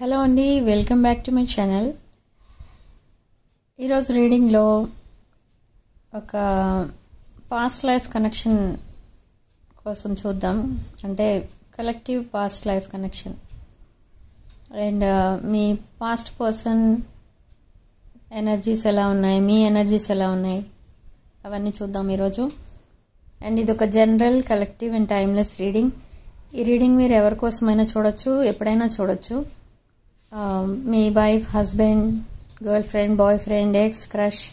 Hello అండి, welcome back to my channel. ఈరోజు రీడింగ్లో ఒక పాస్ట్ లైఫ్ కనెక్షన్ కోసం చూద్దాం. అంటే collective past life connection and me past person energies ఎలా ఉన్నాయి, మీ ఎనర్జీస్ ఎలా ఉన్నాయి, అవన్నీ చూద్దాం ఈరోజు. అండ్ ఇది ఒక general collective and timeless reading. ఈ రీడింగ్ మీరు ఎవరి కోసమైనా చూడొచ్చు, ఎప్పుడైనా చూడొచ్చు. మీ wife, husband, girlfriend, boyfriend, ex, crush,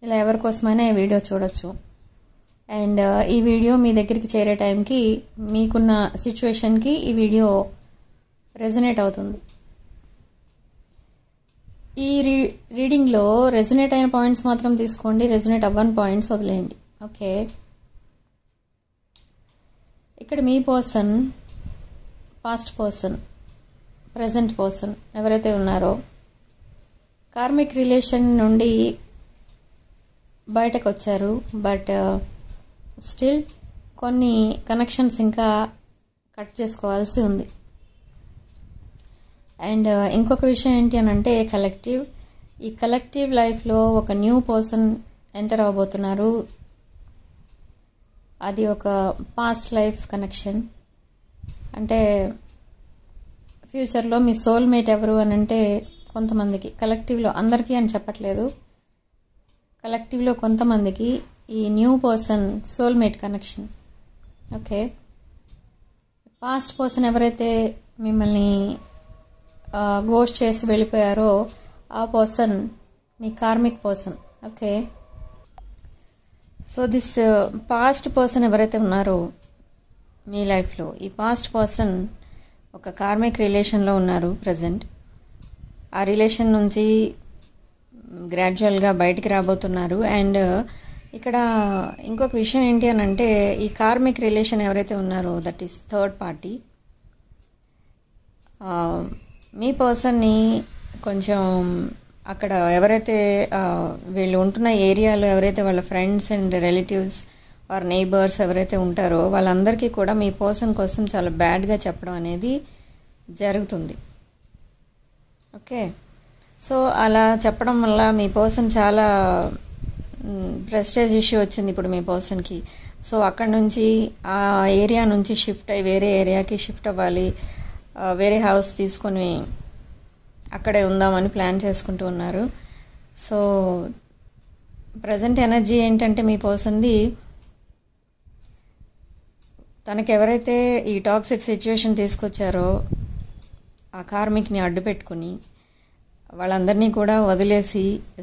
ఇలా ఎవరి కోసమైనా ఈ వీడియో చూడొచ్చు. అండ్ ఈ వీడియో మీ దగ్గరికి చేరే టైంకి మీకున్న సిచ్యువేషన్కి ఈ వీడియో రెజనేట్ అవుతుంది. ఈ రీడింగ్లో రెజనేట్ అయిన పాయింట్స్ మాత్రం తీసుకోండి, రెజనేట్ అవ్వని పాయింట్స్ వదిలేయండి. ఓకే, ఇక్కడ మీ person, past person, present person ఎవరైతే ఉన్నారో కార్మిక్ రిలేషన్ నుండి బయటకు వచ్చారు. బట్ స్టిల్ కొన్ని కనెక్షన్స్ ఇంకా కట్ చేసుకోవాల్సి ఉంది. అండ్ ఇంకొక విషయం ఏంటి అని అంటే ఈ కలెక్టివ్ లైఫ్లో ఒక న్యూ పర్సన్ ఎంటర్ అవబోతున్నారు. అది ఒక పాస్ట్ లైఫ్ కనెక్షన్. అంటే ఫ్యూచర్లో మీ సోల్మేట్ ఎవరు అని అంటే కొంతమందికి, కలెక్టివ్లో అందరికీ అని చెప్పట్లేదు, కలెక్టివ్లో కొంతమందికి ఈ new person soulmate connection. Okay, past person ఎవరైతే మిమ్మల్ని గోస్ట్ చేసి వెళ్ళిపోయారో ఆ person me karmic person. Okay, so this past person ఎవరైతే ఉన్నారో మీ లైఫ్లో, ఈ పాస్ట్ పర్సన్ ఒక కార్మిక్ రిలేషన్లో ఉన్నారు ప్రజెంట్. ఆ రిలేషన్ నుంచి గ్రాడ్యువల్గా బయటికి రాబోతున్నారు. అండ్ ఇక్కడ ఇంకొక విషయం ఏంటి అని అంటే ఈ కార్మిక్ రిలేషన్ ఎవరైతే ఉన్నారో దట్ ఈస్ థర్డ్ పార్టీ. మీ పర్సన్ని కొంచెం అక్కడ ఎవరైతే వీళ్ళు ఉంటున్న ఏరియాలో ఎవరైతే వాళ్ళ friends and relatives or neighbours ఎవరైతే ఉంటారో వాళ్ళందరికీ కూడా మీ పర్సన్ కోసం చాలా బ్యాడ్గా చెప్పడం అనేది జరుగుతుంది. ఓకే, సో అలా చెప్పడం వల్ల మీ పర్సన్ చాలా ప్రెస్టేజ్ ఇష్యూ వచ్చింది ఇప్పుడు మీ పర్సన్కి. సో అక్కడ నుంచి ఆ ఏరియా నుంచి షిఫ్ట్ అయ్యి వేరే ఏరియాకి షిఫ్ట్ అవ్వాలి, వేరే హౌస్ తీసుకొని అక్కడే ఉందామని ప్లాన్ చేసుకుంటూ ఉన్నారు. సో ప్రజెంట్ ఎనర్జీ ఏంటంటే మీ పర్సన్ది తనకి ఎవరైతే ఈ టాక్సిక్ సిచ్యువేషన్ తీసుకొచ్చారో ఆ కార్మిక్ని అడ్డు పెట్టుకుని వాళ్ళందరినీ కూడా వదిలేసి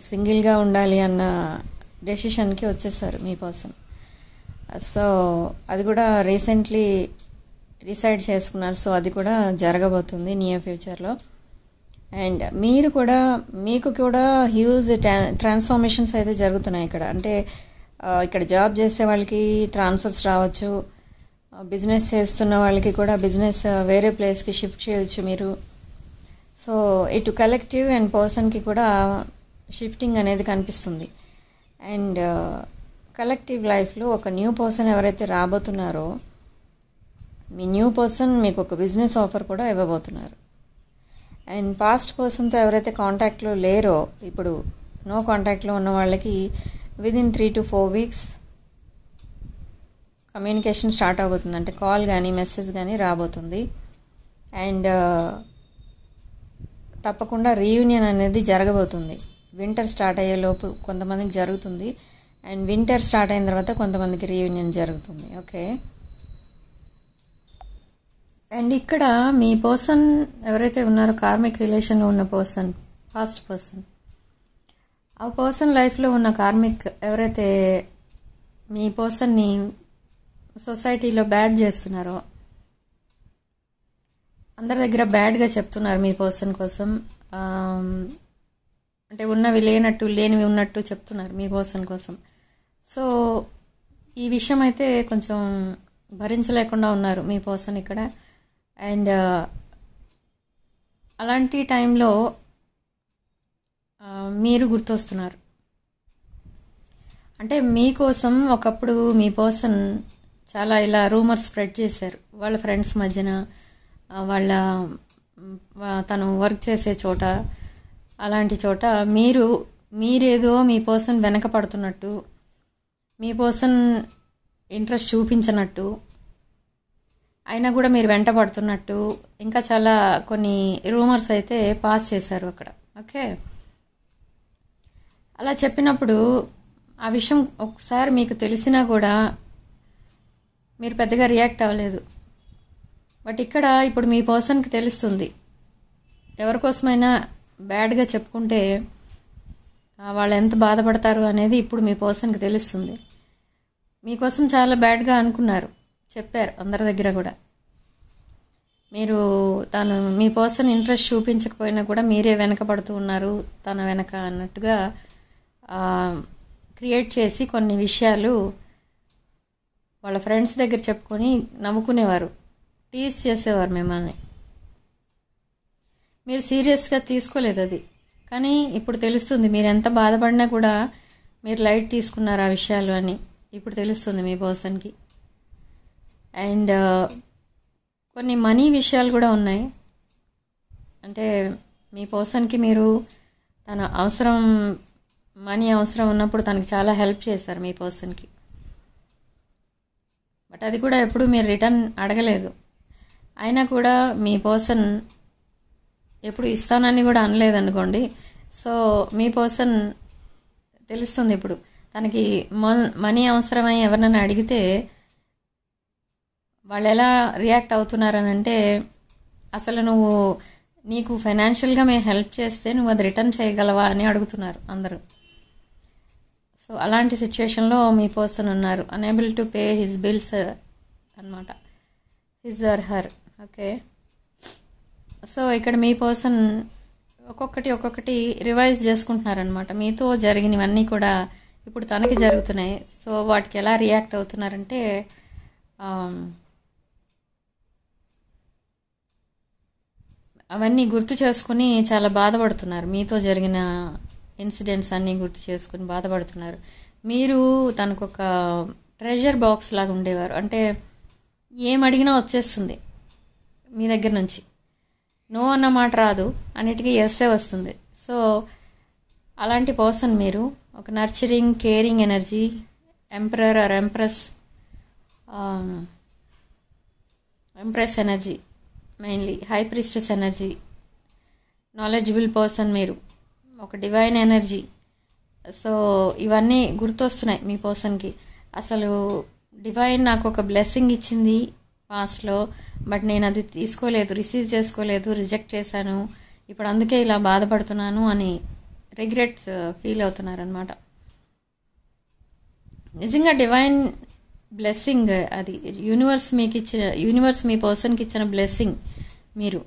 సింగిల్గా ఉండాలి అన్న డెసిషన్కి వచ్చేసారు మీ పర్సన్. సో అది కూడా రీసెంట్లీ డిసైడ్ చేసుకున్నారు. సో అది కూడా జరగబోతుంది నియర్ ఫ్యూచర్లో. అండ్ మీకు కూడా హ్యూజ్ ట్రాన్స్ఫర్మేషన్స్ అయితే జరుగుతున్నాయి ఇక్కడ. అంటే ఇక్కడ జాబ్ చేసే వాళ్ళకి ట్రాన్స్ఫర్స్ రావచ్చు, బిజినెస్ చేస్తున్న వాళ్ళకి కూడా బిజినెస్ వేరే ప్లేస్కి షిఫ్ట్ చేయొచ్చు మీరు. సో ఇటు కలెక్టివ్ అండ్ పర్సన్కి కూడా షిఫ్టింగ్ అనేది కనిపిస్తుంది. అండ్ కలెక్టివ్ లైఫ్లో ఒక న్యూ పర్సన్ ఎవరైతే రాబోతున్నారో మీ న్యూ పర్సన్ మీకు ఒక బిజినెస్ ఆఫర్ కూడా ఇవ్వబోతున్నారు. అండ్ పాస్ట్ పర్సన్తో ఎవరైతే కాంటాక్ట్లో లేరో, ఇప్పుడు నో కాంటాక్ట్లో ఉన్న వాళ్ళకి within 3 to 4 weeks communication start అవబోతుంది. అంటే కాల్ కానీ మెసేజ్ కానీ రాబోతుంది. అండ్ తప్పకుండా రీయూనియన్ అనేది జరగబోతుంది. వింటర్ స్టార్ట్ అయ్యేలోపు కొంతమందికి జరుగుతుంది, అండ్ వింటర్ స్టార్ట్ అయిన తర్వాత కొంతమందికి రీయూనియన్ జరుగుతుంది. ఓకే, అండ్ ఇక్కడ మీ పర్సన్ ఎవరైతే ఉన్నారో కార్మిక్ రిలేషన్లో ఉన్న పర్సన్, పాస్ట్ పర్సన్, ఆ పర్సన్ లైఫ్లో ఉన్న కార్మిక్ ఎవరైతే మీ పర్సన్ని సొసైటీలో బ్యాడ్ చేస్తున్నారో, అందరి దగ్గర బ్యాడ్గా చెప్తున్నారు మీ పర్సన్ కోసం. అంటే ఉన్నవి లేనట్టు, లేనివి ఉన్నట్టు చెప్తున్నారు మీ పర్సన్ కోసం. సో ఈ విషయం అయితే కొంచెం భరించలేకుండా ఉన్నారు మీ పర్సన్ ఇక్కడ. అండ్ అలాంటి టైంలో మీరు గుర్తొస్తున్నారు. అంటే మీకోసం ఒకప్పుడు మీ పర్సన్ చాలా ఇలా రూమర్స్ స్ప్రెడ్ చేశారు వాళ్ళ ఫ్రెండ్స్ మధ్యన, వాళ్ళ తను వర్క్ చేసే చోట, అలాంటి చోట మీరేదో మీ పర్సన్ వెనక పడుతున్నట్టు, మీ పర్సన్ ఇంట్రెస్ట్ చూపించినట్టు, అయినా కూడా మీరు వెంట పడుతున్నట్టు, ఇంకా చాలా కొన్ని రూమర్స్ అయితే పాస్ చేశారు అక్కడ. ఓకే, అలా చెప్పినప్పుడు ఆ విషయం ఒకసారి మీకు తెలిసినా కూడా మీరు పెద్దగా రియాక్ట్ అవ్వలేదు. బట్ ఇక్కడ ఇప్పుడు మీ పర్సన్కి తెలుస్తుంది. ఎవరికోసమైనా బ్యాడ్గా చెప్పుకుంటే వాళ్ళు ఎంత బాధపడతారు అనేది ఇప్పుడు మీ పర్సన్కి తెలుస్తుంది. మీకోసం చాలా బ్యాడ్గా అనుకున్నారు, చెప్పారు అందరి దగ్గర కూడా. మీరు మీ పర్సన్ ఇంట్రెస్ట్ చూపించకపోయినా కూడా మీరే వెనకబడుతూ ఉన్నారు తన వెనక అన్నట్టుగా క్రియేట్ చేసి కొన్ని విషయాలు వాళ్ళ ఫ్రెండ్స్ దగ్గర చెప్పుకొని నవ్వుకునేవారు, టీజ్ చేసేవారు మిమ్మల్ని. మీరు సీరియస్గా తీసుకోలేదు అది. కానీ ఇప్పుడు తెలుస్తుంది మీరు ఎంత బాధపడినా కూడా మీరు లైట్ తీసుకున్నారు ఆ విషయాలు అని ఇప్పుడు తెలుస్తుంది మీ పర్సన్కి. అండ్ కొన్ని మనీ విషయాలు కూడా ఉన్నాయి. అంటే మీ పర్సన్కి మీరు తన మనీ అవసరం ఉన్నప్పుడు తనకి చాలా హెల్ప్ చేశారు మీ పర్సన్కి. బట్ అది కూడా ఎప్పుడు మీరు రిటర్న్ అడగలేదు. అయినా కూడా మీ పర్సన్ ఎప్పుడు ఇస్తానని కూడా అనలేదనుకోండి. సో మీ పర్సన్ తెలుస్తుంది ఇప్పుడు తనకి మనీ అవసరమై ఎవరినైనా అడిగితే వాళ్ళు ఎలా రియాక్ట్ అవుతున్నారని అంటే, అసలు నీకు ఫైనాన్షియల్గా మేము హెల్ప్ చేస్తే నువ్వు అది రిటర్న్ చేయగలవా అని అడుగుతున్నారు అందరూ. సో అలాంటి సిచ్యుయేషన్లో మీ పర్సన్ ఉన్నారు, unable to pay his bills అనమాట, his or her. Okay, so ఇక్కడ మీ పర్సన్ ఒక్కొక్కటి రివైజ్ చేసుకుంటున్నారనమాట. మీతో జరిగినవన్నీ కూడా ఇప్పుడు తనకి జరుగుతున్నాయి. సో వాటికి ఎలా రియాక్ట్ అవుతున్నారంటే, అవన్నీ గుర్తు చేసుకుని చాలా బాధపడుతున్నారు. మీతో జరిగిన ఇన్సిడెంట్స్ అన్నీ గుర్తు చేసుకుని బాధపడుతున్నారు. మీరు తనకు ఒక ట్రెజర్ బాక్స్ లాగా ఉండేవారు. అంటే ఏం అడిగినా వచ్చేస్తుంది మీ దగ్గర నుంచి, నో అన్న మాట రాదు, అన్నిటికీ ఎస్సే వస్తుంది. సో అలాంటి పర్సన్ మీరు. ఒక nurturing, caring energy, emperor or empress energy, mainly high priestess energy, knowledgeable person మీరు, ఒక డివైన్ ఎనర్జీ. సో ఇవన్నీ గుర్తొస్తున్నాయి మీ పర్సన్కి. అసలు డివైన్ నాకు ఒక బ్లెస్సింగ్ ఇచ్చింది పాస్ట్లో, బట్ నేను అది తీసుకోలేదు, రిసీవ్ చేసుకోలేదు, రిజెక్ట్ చేశాను, ఇప్పుడు అందుకే ఇలా బాధపడుతున్నాను అని రిగ్రెట్స్ ఫీల్ అవుతున్నారనమాట. నిజంగా డివైన్ బ్లెస్సింగ్ అది, యూనివర్స్ మీ పర్సన్కి ఇచ్చిన బ్లెస్సింగ్ మీరు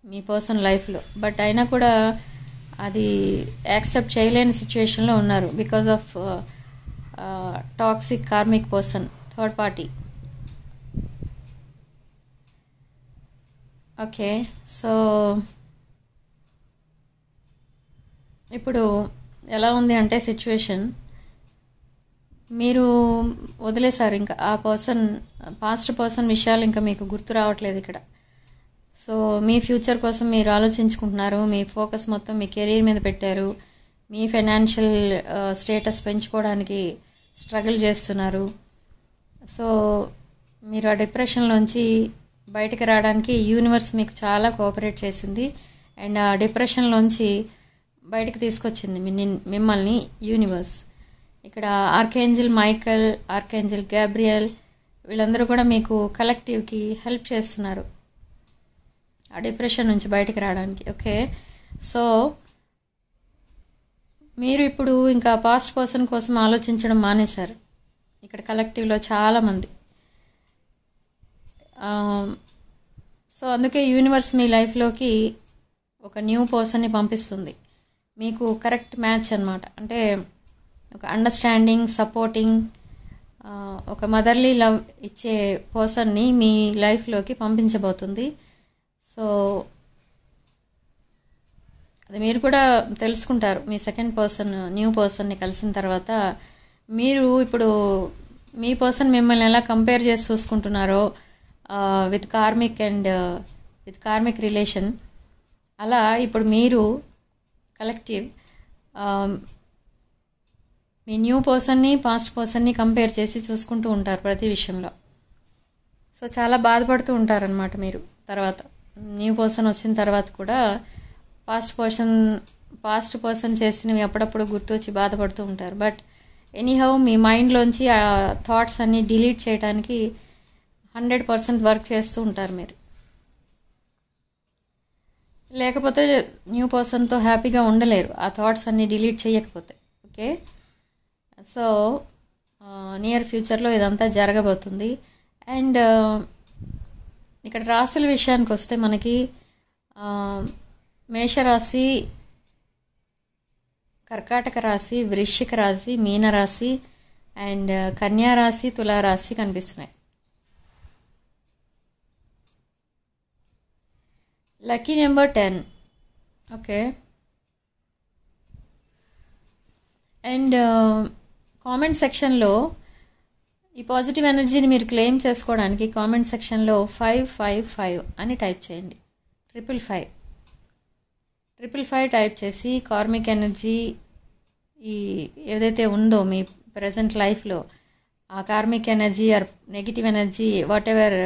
మీ పర్సన్ లైఫ్లో. బట్ అయినా కూడా అది యాక్సెప్ట్ చేయలేని సిచ్యువేషన్లో ఉన్నారు because of toxic karmic person, third party. Okay, so ఇప్పుడు ఎలా ఉంది అంటే సిచ్యువేషన్, మీరు వదిలేశారు ఇంకా ఆ పాస్ట్ పర్సన్ విషయాలు ఇంకా మీకు గుర్తు రావట్లేదు ఇక్కడ. సో మీ ఫ్యూచర్ కోసం మీరు ఆలోచించుకుంటున్నారు, మీ ఫోకస్ మొత్తం మీ కెరీర్ మీద పెట్టారు, మీ ఫైనాన్షియల్ స్టేటస్ పెంచుకోవడానికి స్ట్రగుల్ చేస్తున్నారు. సో మీరు ఆ డిప్రెషన్లోంచి బయటకు రావడానికి యూనివర్స్ మీకు చాలా కోఆపరేట్ చేసింది. అండ్ ఆ డిప్రెషన్లోంచి బయటకు తీసుకొచ్చింది మిమ్మల్ని యూనివర్స్. ఇక్కడ ఆర్కేంజల్ మైకల్, ఆర్కేంజల్ గ్యాబ్రియల్ వీళ్ళందరూ కూడా మీకు కలెక్టివ్కి హెల్ప్ చేస్తున్నారు ఆ డిప్రెషన్ నుంచి బయటకు రావడానికి. ఓకే, సో మీరు ఇప్పుడు ఇంకా పాస్ట్ పర్సన్ కోసం ఆలోచించడం మానేశారు ఇక్కడ కలెక్టివ్లో చాలామంది. సో అందుకే యూనివర్స్ మీ లైఫ్లోకి ఒక న్యూ పర్సన్ని పంపిస్తుంది, మీకు కరెక్ట్ మ్యాచ్ అనమాట. అంటే ఒక అండర్స్టాండింగ్, సపోర్టింగ్, ఒక మదర్లీ లవ్ ఇచ్చే పర్సన్ని మీ లైఫ్లోకి పంపించబోతుంది. సో అది మీరు కూడా తెలుసుకుంటారు మీ సెకండ్ పర్సన్, న్యూ పర్సన్ని కలిసిన తర్వాత. మీరు ఇప్పుడు మీ పర్సన్ మిమ్మల్ని ఎలా కంపేర్ చేసి చూసుకుంటున్నారో with karmic and with karmic relation. అలా ఇప్పుడు మీరు కలెక్టివ్ మీ న్యూ పర్సన్ని పాస్ట్ పర్సన్ని కంపేర్ చేసి చూసుకుంటూ ఉంటారు ప్రతి విషయంలో. సో చాలా బాధపడుతూ ఉంటారనమాట మీరు. తర్వాత న్యూ పర్సన్ వచ్చిన తర్వాత కూడా పాస్ట్ పర్సన్ చేసినవి అప్పుడప్పుడు గుర్తొచ్చి బాధపడుతూ ఉంటారు. బట్ ఎనీహౌ మీ మైండ్లోంచి ఆ థాట్స్ అన్ని డిలీట్ చేయడానికి 100% వర్క్ చేస్తూ ఉంటారు మీరు. లేకపోతే న్యూ పర్సన్తో హ్యాపీగా ఉండలేరు ఆ థాట్స్ అన్ని డిలీట్ చేయకపోతే. ఓకే, సో నియర్ ఫ్యూచర్లో ఇదంతా జరగబోతుంది. అండ్ ఇక్కడ రాశుల విషయానికి వస్తే మనకి మేషరాశి, కర్కాటక రాశి, వృశ్చిక రాశి, మీనరాశి అండ్ కన్యా రాశి, తులారాశి కనిపిస్తున్నాయి. Lucky number 10. Okay, and comment సెక్షన్లో ఈ పాజిటివ్ ఎనర్జీని మీరు క్లెయిమ్ చేసుకోవడానికి కామెంట్ సెక్షన్లో 555 అని టైప్ చేయండి. 555 టైప్ చేసి కార్మిక్ ఎనర్జీ ఈ ఏదైతే ఉందో మీ ప్రజెంట్ లైఫ్లో ఆ karmic energy or negative energy whatever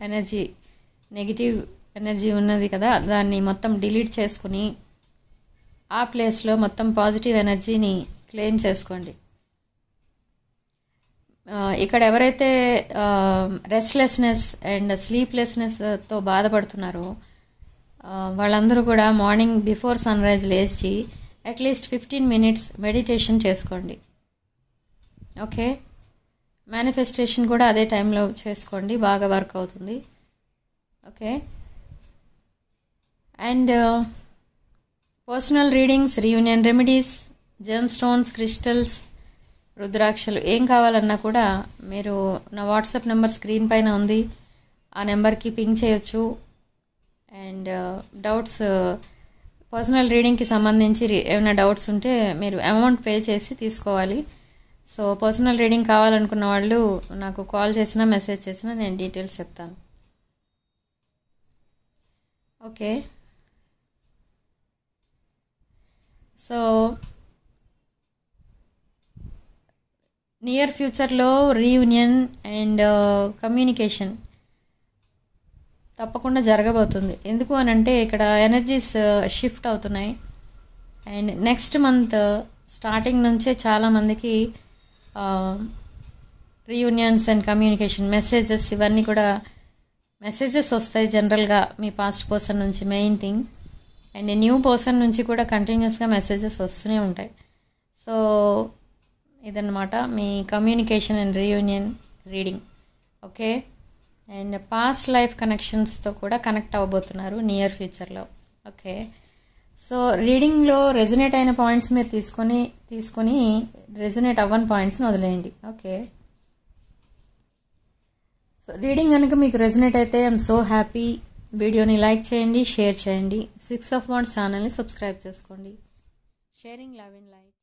energy negative energy ఉన్నది కదా దాన్ని మొత్తం డిలీట్ చేసుకుని ఆ ప్లేస్లో మొత్తం పాజిటివ్ ఎనర్జీని క్లెయిమ్ చేసుకోండి. ఇక్కడ ఎవరైతే రెస్ట్లెస్నెస్ అండ్ స్లీప్లెస్నెస్తో బాధపడుతున్నారో వాళ్ళందరూ కూడా మార్నింగ్ బిఫోర్ సన్ రైజ్ లేచి అట్లీస్ట్ 15 minutes మెడిటేషన్ చేసుకోండి. ఓకే, మేనిఫెస్టేషన్ కూడా అదే టైంలో చేసుకోండి, బాగా వర్క్ అవుతుంది. Okay, and personal readings, reunion remedies, gem stones, crystals, రుద్రాక్షలు ఏం కావాలన్నా కూడా మీరు నా వాట్సాప్ నెంబర్ స్క్రీన్ పైన ఉంది, ఆ నెంబర్కి పింగ్ చేయొచ్చు. అండ్ డౌట్స్ పర్సనల్ రీడింగ్కి సంబంధించి ఏమైనా డౌట్స్ ఉంటే మీరు అమౌంట్ పే చేసి తీసుకోవాలి. సో పర్సనల్ రీడింగ్ కావాలనుకున్న వాళ్ళు నాకు కాల్ చేసినా మెసేజ్ చేసినా నేను డీటెయిల్స్ చెప్తాను. ఓకే, సో నియర్ ఫ్యూచర్లో రీయూనియన్ అండ్ కమ్యూనికేషన్ తప్పకుండా జరగబోతుంది. ఎందుకు అని అంటే ఇక్కడ ఎనర్జీస్ షిఫ్ట్ అవుతున్నాయి. అండ్ నెక్స్ట్ మంత్ స్టార్టింగ్ నుంచే చాలామందికి రీయూనియన్స్ అండ్ కమ్యూనికేషన్ మెసేజెస్ ఇవన్నీ కూడా మెసేజెస్ వస్తాయి జనరల్గా మీ పాస్ట్ పర్సన్ నుంచి, main thing. And new person నుంచి కూడా కంటిన్యూస్గా మెసేజెస్ వస్తూనే ఉంటాయి. సో ఇదన్నమాట మీ communication and reunion reading. Okay, and past life కనెక్షన్స్తో కూడా కనెక్ట్ అవ్వబోతున్నారు నియర్ ఫ్యూచర్లో. ఓకే, సో రీడింగ్లో రెజొనేట్ అయిన పాయింట్స్ మీరు తీసుకొని రెజొనేట్ అవ్వని పాయింట్స్ని వదిలేయండి. ఓకే, సో రీడింగ్ కనుక మీకు రెజొనేట్ అయితే ఐఎమ్ సో హ్యాపీ. వీడియోని లైక్ చేయండి, షేర్ చేయండి. 6 of Wands ఛానల్ని సబ్స్క్రైబ్ చేసుకోండి. Sharing love in light.